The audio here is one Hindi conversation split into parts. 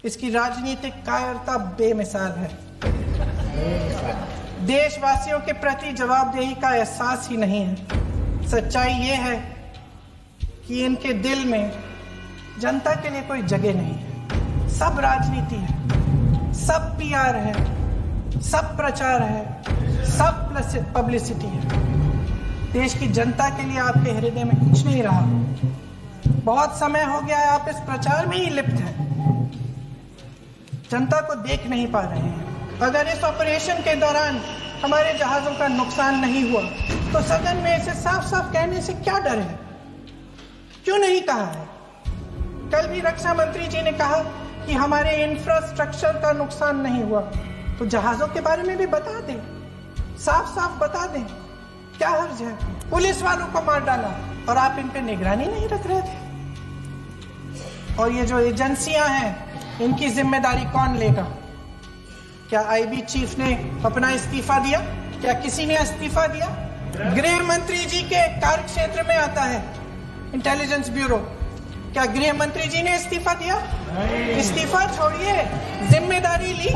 इसकी राजनीतिक कायरता बेमिसाल है। देशवासियों के प्रति जवाबदेही का एहसास ही नहीं है। सच्चाई ये है कि इनके दिल में जनता के लिए कोई जगह नहीं है। सब राजनीति है, सब पीआर है, सब प्रचार है, सब पब्लिसिटी है। देश की जनता के लिए आपके हृदय में कुछ नहीं रहा। बहुत समय हो गया है आप इस प्रचार में ही लिप्त हैं, जनता को देख नहीं पा रहे हैं। अगर इस ऑपरेशन के दौरान हमारे जहाजों का नुकसान नहीं हुआ तो सदन में इसे साफ साफ कहने से क्या डर है? क्यों नहीं कहा है? कल भी रक्षा मंत्री जी ने कहा कि हमारे इंफ्रास्ट्रक्चर का नुकसान नहीं हुआ, तो जहाजों के बारे में भी बता दें, साफ साफ बता दें। क्या हर्ज है? पुलिस वालों को मार डाला और आप इन पे निगरानी नहीं रख रहे थे। और ये जो एजेंसियां हैं, इनकी जिम्मेदारी कौन लेगा? क्या आईबी चीफ ने अपना इस्तीफा दिया? क्या किसी ने इस्तीफा दिया? गृह मंत्री जी के कार्य क्षेत्र में आता है इंटेलिजेंस ब्यूरो। क्या गृह मंत्री जी ने इस्तीफा दिया? इस्तीफा छोड़िए, जिम्मेदारी ली।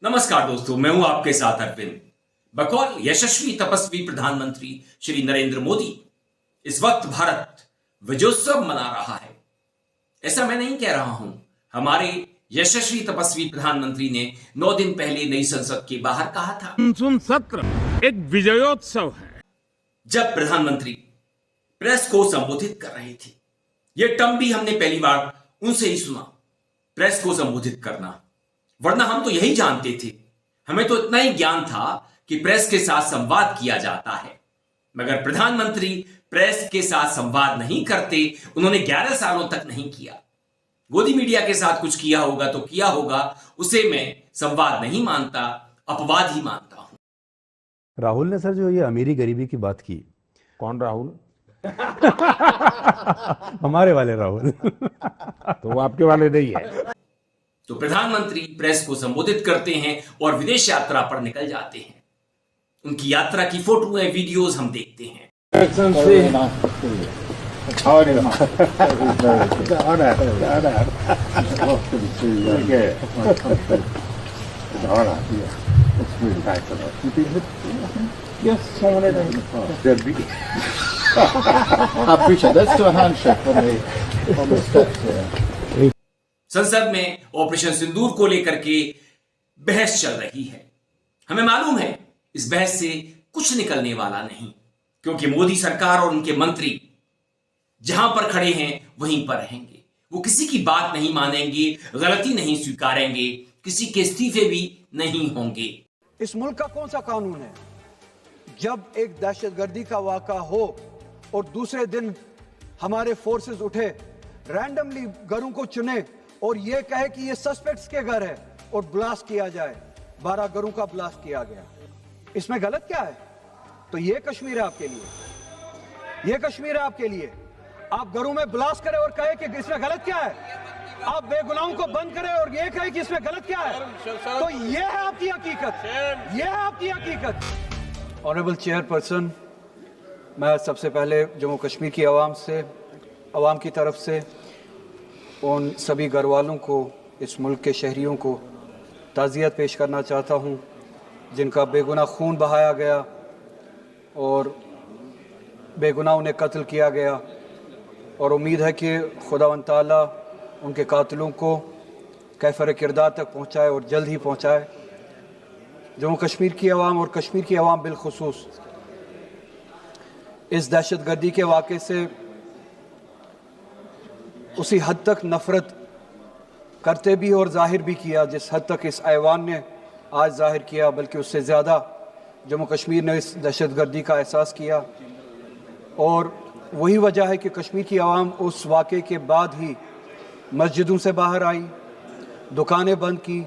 नमस्कार दोस्तों, मैं हूं आपके साथ अरविंद। बकौल यशस्वी तपस्वी प्रधानमंत्री श्री नरेंद्र मोदी इस वक्त भारत विजयोत्सव मना रहा है। ऐसा मैं नहीं कह रहा हूं, हमारे यशस्वी तपस्वी प्रधानमंत्री ने 9 दिन पहले नई संसद के बाहर कहा था, मानसून सत्र एक विजयोत्सव है। जब प्रधानमंत्री प्रेस को संबोधित कर रहे थे। यह टर्म भी हमने पहली बार उनसे ही सुना, प्रेस को संबोधित करना। वरना हम तो यही जानते थे, हमें तो इतना ही ज्ञान था कि प्रेस के साथ संवाद किया जाता है। मगर प्रधानमंत्री प्रेस के साथ संवाद नहीं करते, उन्होंने 11 सालों तक नहीं किया। गोदी मीडिया के साथ कुछ किया होगा तो किया होगा, उसे मैं संवाद नहीं मानता, अपवाद ही मानता हूं। राहुल ने सर जो ये अमीरी गरीबी की बात की, कौन राहुल? हमारे वाले राहुल। तो वो आपके वाले नहीं है। तो प्रधानमंत्री प्रेस को संबोधित करते हैं और विदेश यात्रा पर निकल जाते हैं। उनकी यात्रा की फोटोएं, वीडियोस हम देखते हैं। संसद में ऑपरेशन सिंदूर को लेकर के बहस चल रही है। हमें मालूम है इस बहस से कुछ निकलने वाला नहीं, क्योंकि मोदी सरकार और उनके मंत्री जहां पर खड़े हैं वहीं पर रहेंगे। वो किसी की बात नहीं मानेंगे, गलती नहीं स्वीकारेंगे, किसी के इस्तीफे भी नहीं होंगे। इस मुल्क का कौन सा कानून है जब एक दहशतगर्दी का वाक़ा हो और दूसरे दिन हमारे फोर्सेस उठे, रैंडमली घरों को चुने और यह कहे कि ये सस्पेक्ट्स के घर है और ब्लास्ट किया जाए। 12 घरों का ब्लास्ट किया गया। इसमें गलत क्या है? तो ये कश्मीर है आपके लिए, ये कश्मीर है आपके लिए। आप घरों में ब्लास्ट करें और कहे कि इसमें गलत क्या है? आप बेगुनाहों को बंद करें और ये कहे कि इसमें गलत क्या है? तो ये है आपकी हकीकत, ये है आपकी हकीकत। ऑनरेबल चेयरपर्सन, मैं सबसे पहले जम्मू कश्मीर की आवाम की तरफ से उन सभी घर वालों को, इस मुल्क के शहरियों को ताज़ियत पेश करना चाहता हूँ जिनका बेगुनाह खून बहाया गया और बेगुनाह उन्हें कत्ल किया गया। और उम्मीद है कि खुदावंद ताला उनके कातिलों को कैफर किरदार तक पहुँचाए और जल्द ही पहुँचाए। जम्मू कश्मीर की आवाम और कश्मीर की आवाम बिलखुसूस इस दहशतगर्दी के वाक़े से उसी हद तक नफ़रत करते भी और जाहिर भी किया जिस हद तक इस ऐवान ने आज जाहिर किया, बल्कि उससे ज़्यादा जम्मू कश्मीर ने इस दहशतगर्दी का एहसास किया। और वही वजह है कि कश्मीर की आवाम उस वाक़े के बाद ही मस्जिदों से बाहर आई, दुकानें बंद की,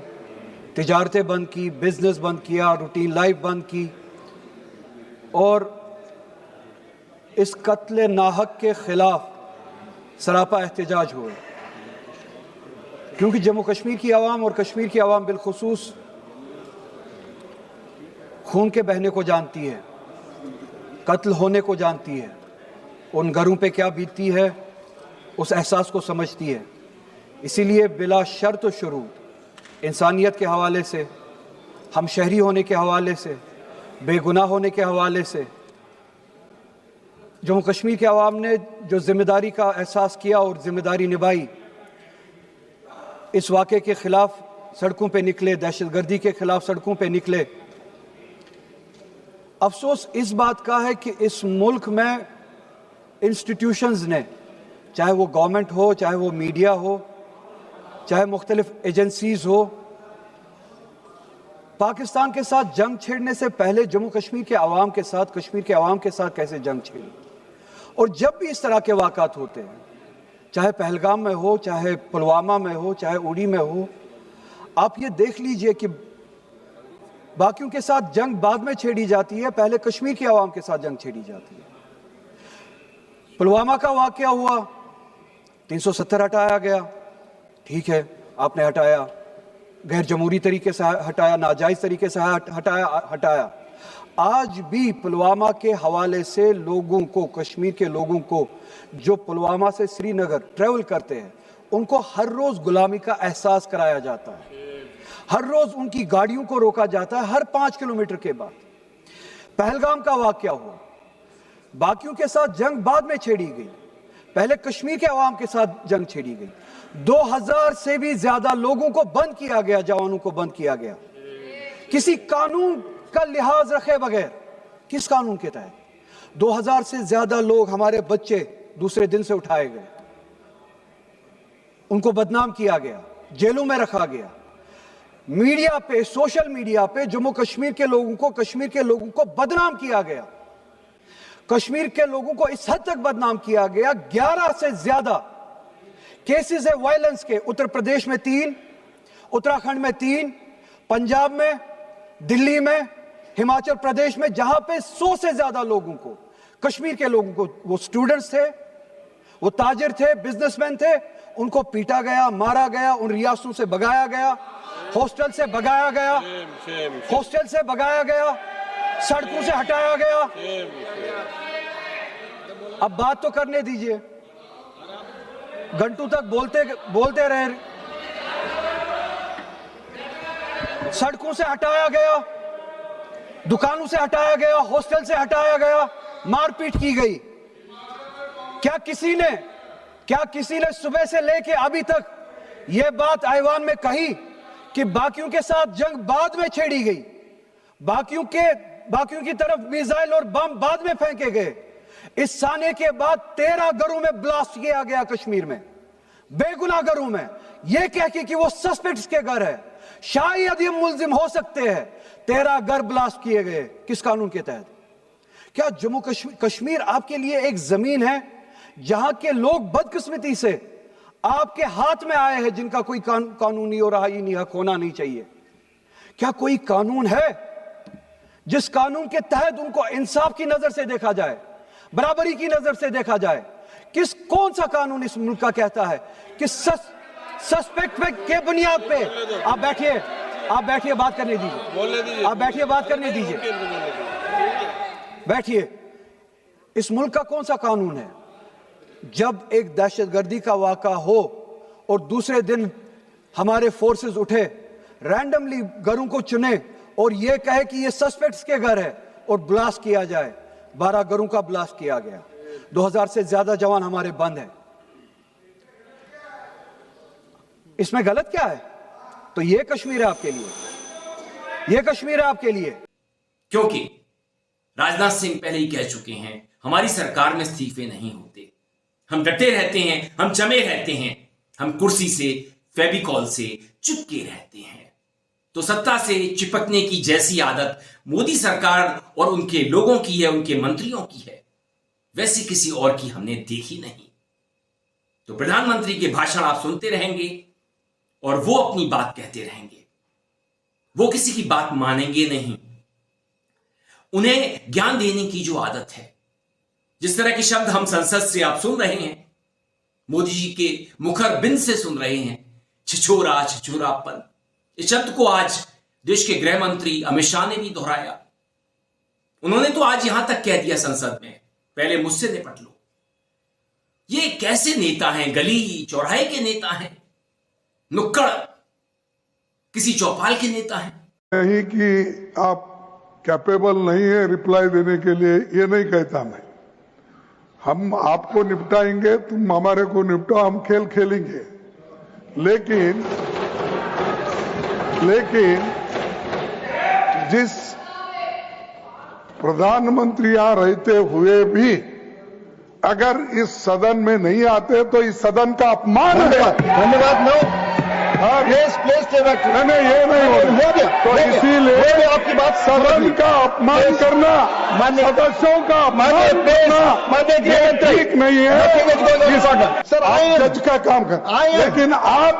तिजारतें बंद की, बिज़नेस बंद किया, रूटीन लाइफ बंद की और इस कत्ल नाहक के ख़िलाफ़ सरापा एहतजाज हुए। क्योंकि जम्मू कश्मीर की आवाम और कश्मीर की आवाम बिलखुसूस खून के बहने को जानती है, कत्ल होने को जानती है, उन घरों पे क्या बीतती है उस एहसास को समझती है। इसीलिए बिला शर्त व शुरूत इंसानियत के हवाले से, हम शहरी होने के हवाले से, बेगुनाह होने के हवाले से जम्मू कश्मीर के अवाम ने जो जिम्मेदारी का एहसास किया और जिम्मेदारी निभाई, इस वाक़े के ख़िलाफ़ सड़कों पे निकले, दहशतगर्दी के ख़िलाफ़ सड़कों पे निकले। अफसोस इस बात का है कि इस मुल्क में इंस्टीट्यूशंस ने, चाहे वो गवर्नमेंट हो, चाहे वो मीडिया हो, चाहे मुख्तलिफ एजेंसीज हो, पाकिस्तान के साथ जंग छेड़ने से पहले जम्मू कश्मीर के अवाम के साथ, कश्मीर के अवाम के साथ कैसे जंग छेड़ी। और जब भी इस तरह के वाक़ात होते हैं, चाहे पहलगाम में हो, चाहे पुलवामा में हो, चाहे उड़ी में हो, आप ये देख लीजिए कि बाकियों के साथ जंग बाद में छेड़ी जाती है, पहले कश्मीर के अवाम के साथ जंग छेड़ी जाती है। पुलवामा का वाक़या हुआ, 370 हटाया गया, ठीक है, आपने हटाया, गैर जमहूरी तरीके से हटाया, नाजायज़ तरीके से हटाया। आज भी पुलवामा के हवाले से लोगों को, कश्मीर के लोगों को जो पुलवामा से श्रीनगर ट्रैवल करते हैं, उनको हर रोज़ गुलामी का एहसास कराया जाता है। हर रोज़ उनकी गाड़ियों को रोका जाता है, हर 5 किलोमीटर के बाद। पहलगाम का वाक़या हुआ, बाकियों के साथ जंग बाद में छेड़ी गई, पहले कश्मीर के अवाम के साथ जंग छेड़ी गई। 2000 से भी ज्यादा लोगों को बंद किया गया, जवानों को बंद किया गया, किसी कानून का लिहाज रखे बगैर। किस कानून के तहत? 2000 से ज्यादा लोग, हमारे बच्चे दूसरे दिन से उठाए गए, उनको बदनाम किया गया, जेलों में रखा गया। मीडिया पे, सोशल मीडिया पे जम्मू कश्मीर के लोगों को बदनाम किया गया। कश्मीर के लोगों को इस हद तक बदनाम किया गया, 11 से ज्यादा केसेस है वायलेंस के। उत्तर प्रदेश में 3, उत्तराखंड में 3, पंजाब में, दिल्ली में, हिमाचल प्रदेश में, जहां पे 100 से ज्यादा लोगों को, कश्मीर के लोगों को, वो स्टूडेंट्स थे, वो ताजिर थे, बिजनेसमैन थे, उनको पीटा गया, मारा गया, उन रियासतों से भगाया गया, हॉस्टल से भगाया गया, सड़कों से हटाया गया। अब बात तो करने दीजिए, घंटों तक बोलते रहे। सड़कों से हटाया गया, दुकानों से हटाया गया, हॉस्टल से हटाया गया, मारपीट की गई। क्या किसी ने सुबह से लेके अभी तक यह बात ऐवान में कही कि बाकियों के साथ जंग बाद में छेड़ी गई, बाकियों की तरफ मिसाइल और बम बाद में फेंके गए? इस साने के बाद 13 घरों में ब्लास्ट किया गया कश्मीर में, बेगुनाह घरों में, यह कह के कि वो सस्पेक्ट्स के घर है, शायद ये मुल्जिम हो सकते हैं। 13 घर ब्लास्ट किए गए, किस कानून के तहत? क्या जम्मू कश्मीर आपके लिए एक जमीन है जहां के लोग बदकिस्मती से आपके हाथ में आए हैं, जिनका कोई कानूनी और आईनी हक होना नहीं चाहिए? क्या कोई कानून है जिस कानून के तहत उनको इंसाफ की नजर से देखा जाए, बराबरी की नजर से देखा जाए? कौन सा कानून इस मुल्क का कहता है कि सस्पेक्ट के बुनियाद पे? आप बैठिए, बात करने दीजिए, आप बैठिए, बात करने दीजिए, बैठिए। इस मुल्क का कौन सा कानून है जब एक दहशतगर्दी का वाक़ा हो और दूसरे दिन हमारे फोर्सेस उठे, रैंडमली घरों को चुने और यह कहे कि ये सस्पेक्ट्स के घर है और ब्लास्ट किया जाए? 12 घरों का ब्लास्ट किया गया, 2000 से ज्यादा जवान हमारे बंद हैं। इसमें गलत क्या है? तो ये कश्मीर है आपके लिए, ये कश्मीर है आपके लिए। क्योंकि राजनाथ सिंह पहले ही कह चुके हैं, हमारी सरकार में इस्तीफे नहीं होते, हम डटे रहते हैं, हम जमे रहते हैं, हम कुर्सी से, फेविकॉल से चिपके रहते हैं। तो सत्ता से चिपकने की जैसी आदत मोदी सरकार और उनके लोगों की है, उनके मंत्रियों की है, वैसी किसी और की हमने देखी नहीं। तो प्रधानमंत्री के भाषण आप सुनते रहेंगे और वो अपनी बात कहते रहेंगे, वो किसी की बात मानेंगे नहीं। उन्हें ज्ञान देने की जो आदत है, जिस तरह के शब्द हम संसद से आप सुन रहे हैं, मोदी जी के मुखर बिंद से सुन रहे हैं, छिछोरापन, इस शब्द को आज देश के गृह मंत्री अमित शाह ने भी दोहराया। उन्होंने तो आज यहां तक कह दिया संसद में, पहले मुझसे निपट लो। ये कैसे नेता हैं? गली चौराहे के नेता हैं? नुक्कड़ किसी चौपाल के नेता हैं? नहीं कि आप कैपेबल नहीं है रिप्लाई देने के लिए, ये नहीं कहता मैं। हम आपको निपटाएंगे, तुम हमारे को निपटाओ, हम खेल खेलेंगे। लेकिन जिस प्रधानमंत्री यहां रहते हुए भी अगर इस सदन में नहीं आते तो इस सदन का अपमान है। धन्यवाद। नो प्लीज नहीं, ये नहीं हो गया। तो इसीलिए आपकी बात सदन का अपमान करना, सदस्यों का अपमान करना ठीक नहीं है। सर आप जज का काम कर, लेकिन आप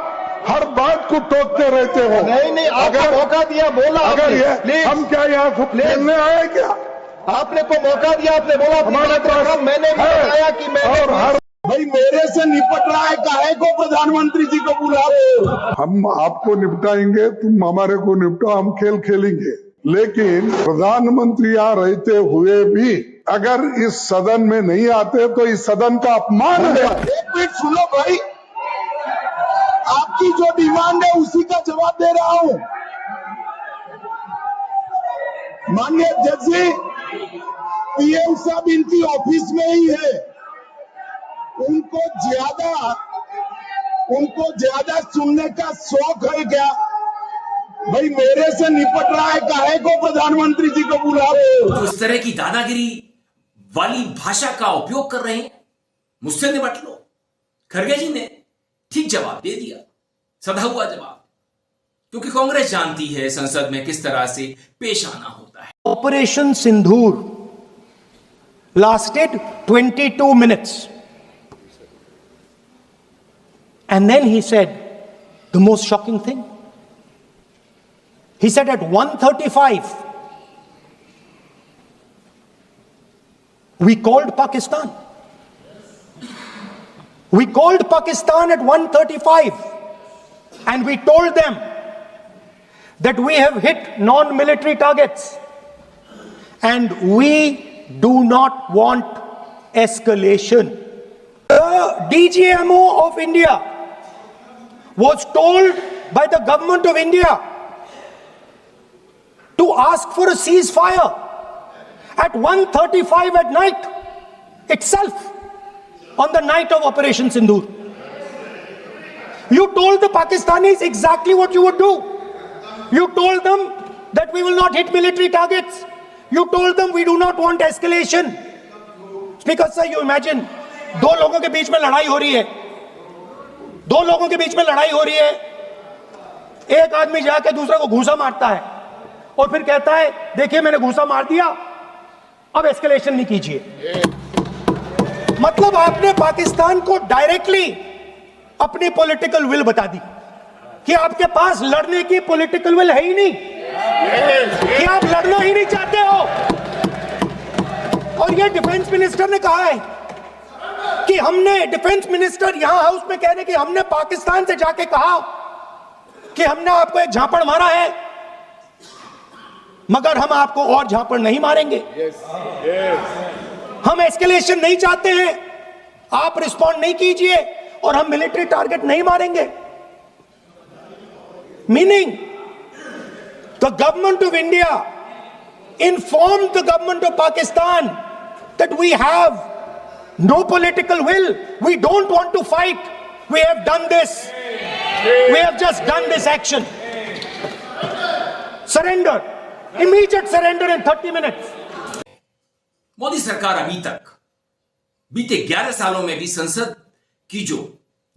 हर बात को टोकते रहते हो। नहीं, आपको मौका दिया, बोला अगर ये हम क्या यहाँ को खेलने आए क्या? आपने को मौका दिया, आपने बोला हमारे पास मैंने भी बताया कि और हर भाई मेरे से निपट रहा है, काहे को प्रधानमंत्री जी को बुलाओ? हम आपको निपटाएंगे, तुम हमारे को निपटाओ, हम खेल खेलेंगे। लेकिन प्रधानमंत्री यहाँ रहते हुए भी अगर इस सदन में नहीं आते तो इस सदन का अपमान है। एक मिनट सुनो भाई, आपकी जो डिमांड है उसी का जवाब दे रहा हूं। माननीय जज जी, पीएम साहब इनकी ऑफिस में ही है। उनको ज्यादा सुनने का शौक है क्या? भाई मेरे से निपट रहा है, काहे को प्रधानमंत्री जी को बुलाओ? तो इस तरह की दादागिरी वाली भाषा का उपयोग कर रहे हैं। मुझसे निपट लो। खरगे जी ने ठीक जवाब दे दिया, सधा हुआ जवाब, क्योंकि कांग्रेस जानती है संसद में किस तरह से पेश आना होता है। Operation Sindhur lasted 22 minutes. And then he said the most shocking thing. He said at 1:35, we called Pakistan. We called Pakistan at 1:35 and we told them that we have hit non-military targets and we do not want escalation. The DGMO of India was told by the government of India to ask for a ceasefire at 1:35 at night itself, on the night of Operation Sindhur. You told the Pakistanis exactly what you would do. You told them that we will not hit military targets. You told them we do not want escalation. Speaker sir, you imagine, दो लोगों के बीच में लड़ाई हो रही है, दो लोगों के बीच में लड़ाई हो रही है, एक आदमी जाके दूसरे को घूंसा मारता है और फिर कहता है देखिए मैंने घूंसा मार दिया, अब एस्केलेशन नहीं कीजिए। मतलब आपने पाकिस्तान को डायरेक्टली अपनी पॉलिटिकल विल बता दी कि आपके पास लड़ने की पॉलिटिकल विल है ही नहीं, कि आप लड़ना ही नहीं चाहते हो। और ये डिफेंस मिनिस्टर ने कहा है कि हमने, डिफेंस मिनिस्टर यहां हाउस में कह रहे कि हमने पाकिस्तान से जाके कहा कि हमने आपको एक झापड़ मारा है मगर हम आपको और झापड़ नहीं मारेंगे। हम एस्केलेशन नहीं चाहते हैं, आप रिस्पॉन्ड नहीं कीजिए और हम मिलिट्री टारगेट नहीं मारेंगे। Meaning the government of India informed the government of Pakistan that we have no political will, we don't want to fight, we have done this, we have just done this action. Surrender, immediate surrender in 30 minutes. Modi सरकार अभी तक बीते 11 सालों में भी संसद की जो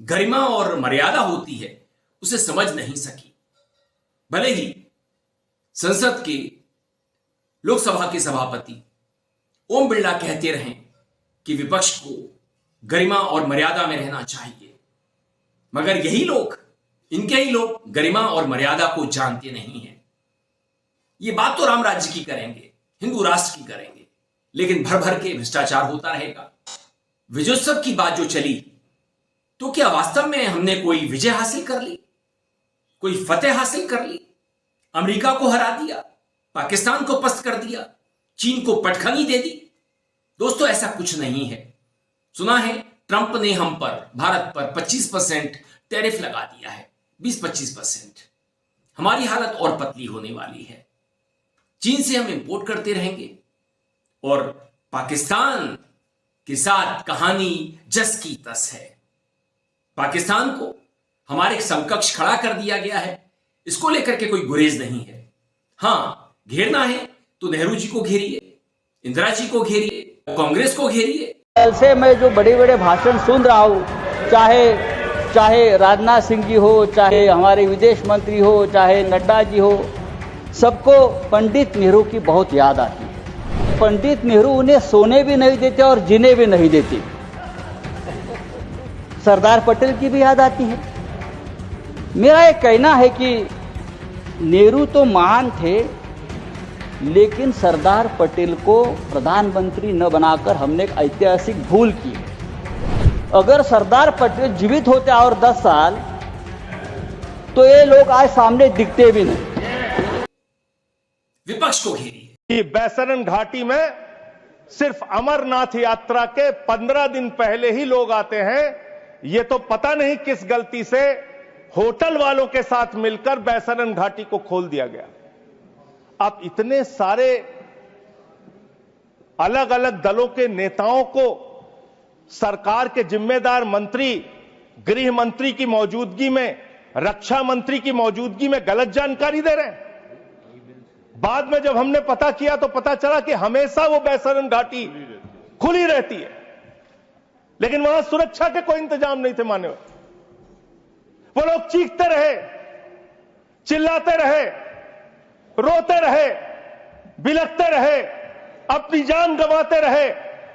गरिमा और मर्यादा होती है उसे समझ नहीं सकी। भले ही संसद के लोकसभा के सभापति ओम बिरला कहते रहे कि विपक्ष को गरिमा और मर्यादा में रहना चाहिए, मगर यही लोग, इनके ही लोग गरिमा और मर्यादा को जानते नहीं हैं। ये बात तो राम राज्य की करेंगे, हिंदू राष्ट्र की करेंगे, लेकिन भर भर के भ्रष्टाचार होता रहेगा। विजयोत्सव की बात जो चली, तो क्या वास्तव में हमने कोई विजय हासिल कर ली, कोई फतेह हासिल कर ली? अमेरिका को हरा दिया, पाकिस्तान को पस्त कर दिया, चीन को पटखनी दे दी? दोस्तों ऐसा कुछ नहीं है। सुना है ट्रंप ने हम पर, भारत पर 25% टैरिफ लगा दिया है, 20-25%। हमारी हालत और पतली होने वाली है। चीन से हम इंपोर्ट करते रहेंगे और पाकिस्तान के साथ कहानी जस की तस है। पाकिस्तान को हमारे समकक्ष खड़ा कर दिया गया है, इसको लेकर के कोई गुरेज नहीं है। हां, घेरना है तो नेहरू जी को घेरिए, इंदिरा जी को घेरिए, कांग्रेस को घेरिए। कल से मैं जो बड़े बड़े भाषण सुन रहा हूँ, चाहे राजनाथ सिंह जी हो, चाहे हमारे विदेश मंत्री हो, चाहे नड्डा जी हो, सबको पंडित नेहरू की बहुत याद आती है। पंडित नेहरू उन्हें सोने भी नहीं देते और जीने भी नहीं देते। सरदार पटेल की भी याद आती है। मेरा ये कहना है कि नेहरू तो महान थे, लेकिन सरदार पटेल को प्रधानमंत्री न बनाकर हमने एक ऐतिहासिक भूल की। अगर सरदार पटेल जीवित होते और 10 साल, तो ये लोग आज सामने दिखते भी नहीं। विपक्ष को घेरिए। कि बैसरन घाटी में सिर्फ अमरनाथ यात्रा के 15 दिन पहले ही लोग आते हैं। ये तो पता नहीं किस गलती से होटल वालों के साथ मिलकर बैसरन घाटी को खोल दिया गया। आप इतने सारे अलग अलग दलों के नेताओं को सरकार के जिम्मेदार मंत्री, गृह मंत्री की मौजूदगी में, रक्षा मंत्री की मौजूदगी में गलत जानकारी दे रहे हैं। बाद में जब हमने पता किया तो पता चला कि हमेशा वो बैसरन घाटी खुली रहती है, लेकिन वहां सुरक्षा के कोई इंतजाम नहीं थे। मान्यवर, वो लोग चीखते रहे, चिल्लाते रहे, रोते रहे, बिलखते रहे, अपनी जान गंवाते रहे,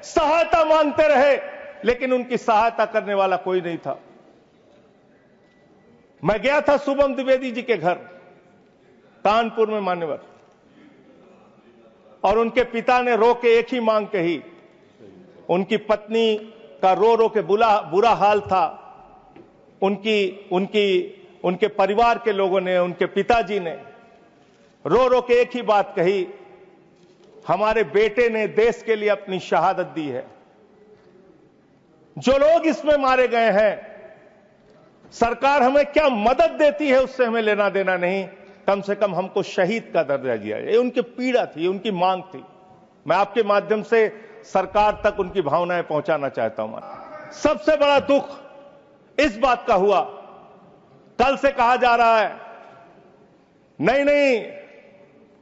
सहायता मांगते रहे, लेकिन उनकी सहायता करने वाला कोई नहीं था। मैं गया था शुभम द्विवेदी जी के घर कानपुर में, मान्यवर, और उनके पिता ने रो के एक ही मांग कही। उनकी पत्नी का रो रो के बुरा हाल था। उनके परिवार के लोगों ने, उनके पिताजी ने रो रो के एक ही बात कही, हमारे बेटे ने देश के लिए अपनी शहादत दी है। जो लोग इसमें मारे गए हैं, सरकार हमें क्या मदद देती है उससे हमें लेना देना नहीं, कम से कम हमको शहीद का दर्जा दिया जाए। ये उनकी पीड़ा थी, उनकी मांग थी। मैं आपके माध्यम से सरकार तक उनकी भावनाएं पहुंचाना चाहता हूं। सबसे बड़ा दुख इस बात का हुआ, कल से कहा जा रहा है नहीं,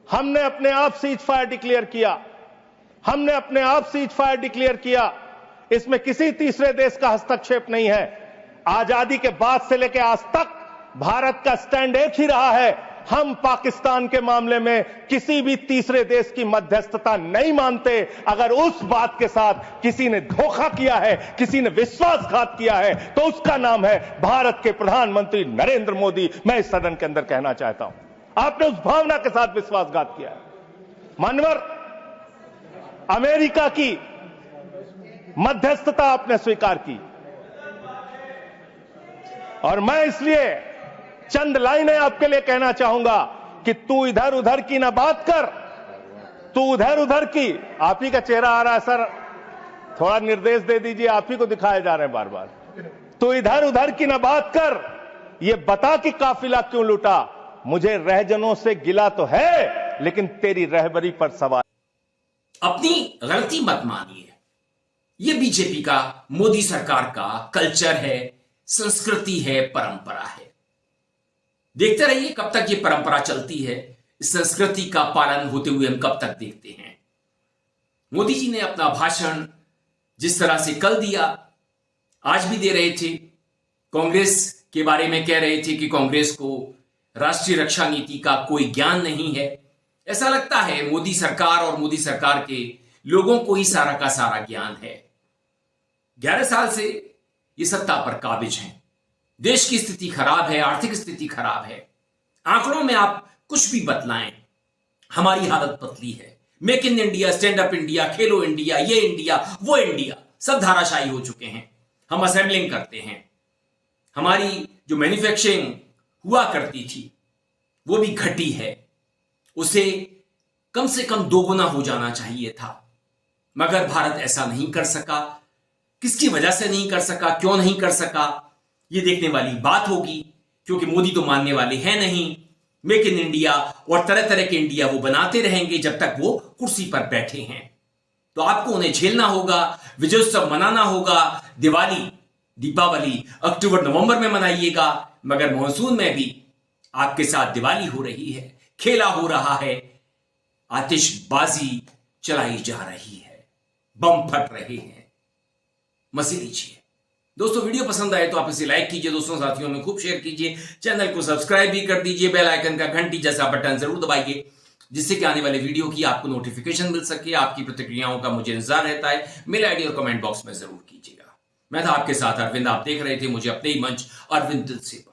हमने अपने आप सीज फायर डिक्लेयर किया, हमने अपने आप सीज फायर डिक्लेयर किया, इसमें किसी तीसरे देश का हस्तक्षेप नहीं है। आजादी के बाद से लेकर आज तक भारत का स्टैंड एक ही रहा है, हम पाकिस्तान के मामले में किसी भी तीसरे देश की मध्यस्थता नहीं मानते। अगर उस बात के साथ किसी ने धोखा किया है, किसी ने विश्वासघात किया है, तो उसका नाम है भारत के प्रधानमंत्री नरेंद्र मोदी। मैं इस सदन के अंदर कहना चाहता हूं, आपने उस भावना के साथ विश्वासघात किया है। मानवर, अमेरिका की मध्यस्थता आपने स्वीकार की, और मैं इसलिए चंद लाइनें आपके लिए कहना चाहूंगा कि तू इधर उधर की ना बात कर, तू उधर उधर की। आप ही का चेहरा आ रहा है सर, थोड़ा निर्देश दे दीजिए, आप ही को दिखाए जा रहे हैं बार बार। तू इधर उधर की ना बात कर, ये बता कि काफिला क्यों लूटा। मुझे रहजनों से गिला तो है, लेकिन तेरी रहबरी पर सवाल। अपनी गलती मत मानिए। यह बीजेपी का, मोदी सरकार का कल्चर है, संस्कृति है, परंपरा है। देखते रहिए कब तक ये परंपरा चलती है, इस संस्कृति का पालन होते हुए हम कब तक देखते हैं। मोदी जी ने अपना भाषण जिस तरह से कल दिया, आज भी दे रहे थे, कांग्रेस के बारे में कह रहे थे कि कांग्रेस को राष्ट्रीय रक्षा नीति का कोई ज्ञान नहीं है। ऐसा लगता है मोदी सरकार और मोदी सरकार के लोगों को ही सारा का सारा ज्ञान है। 11 साल से ये सत्ता पर काबिज हैं। देश की स्थिति खराब है, आर्थिक स्थिति खराब है। आंकड़ों में आप कुछ भी बतलाएं, हमारी हालत पतली है। Make in India, stand up India, Khelo India, ये इंडिया, वो इंडिया, सब धाराशायी हो चुके हैं। हम असेंबलिंग करते हैं। हमारी जो मैन्युफैक्चरिंग हुआ करती थी वो भी घटी है, उसे कम से कम 2 गुना हो जाना चाहिए था, मगर भारत ऐसा नहीं कर सका, किसकी वजह से नहीं कर सका, क्यों नहीं कर सका, ये देखने वाली बात होगी, क्योंकि मोदी तो मानने वाले हैं नहीं। मेक इन इंडिया और तरह तरह के इंडिया वो बनाते रहेंगे जब तक वो कुर्सी पर बैठे हैं। तो आपको उन्हें झेलना होगा, विजयोत्सव मनाना होगा, दिवाली दीपावली अक्टूबर नवंबर में मनाइएगा, मगर मानसून में भी आपके साथ दिवाली हो रही है, खेला हो रहा है, आतिशबाजी चलाई जा रही है, बम फट रहे हैं। मजे लीजिए। दोस्तों वीडियो पसंद आए तो आप इसे लाइक कीजिए, दोस्तों साथियों में खूब शेयर कीजिए, चैनल को सब्सक्राइब भी कर दीजिए, बेल आइकन का घंटी जैसा बटन जरूर दबाइए, जिससे कि आने वाले वीडियो की आपको नोटिफिकेशन मिल सके। आपकी प्रतिक्रियाओं का मुझे इंतजार रहता है, मेल आईडी और कमेंट बॉक्स में जरूर कीजिएगा। मैं था आपके साथ अरविंद, आप देख रहे थे मुझे अपने ही मंच अरविंद दिल से।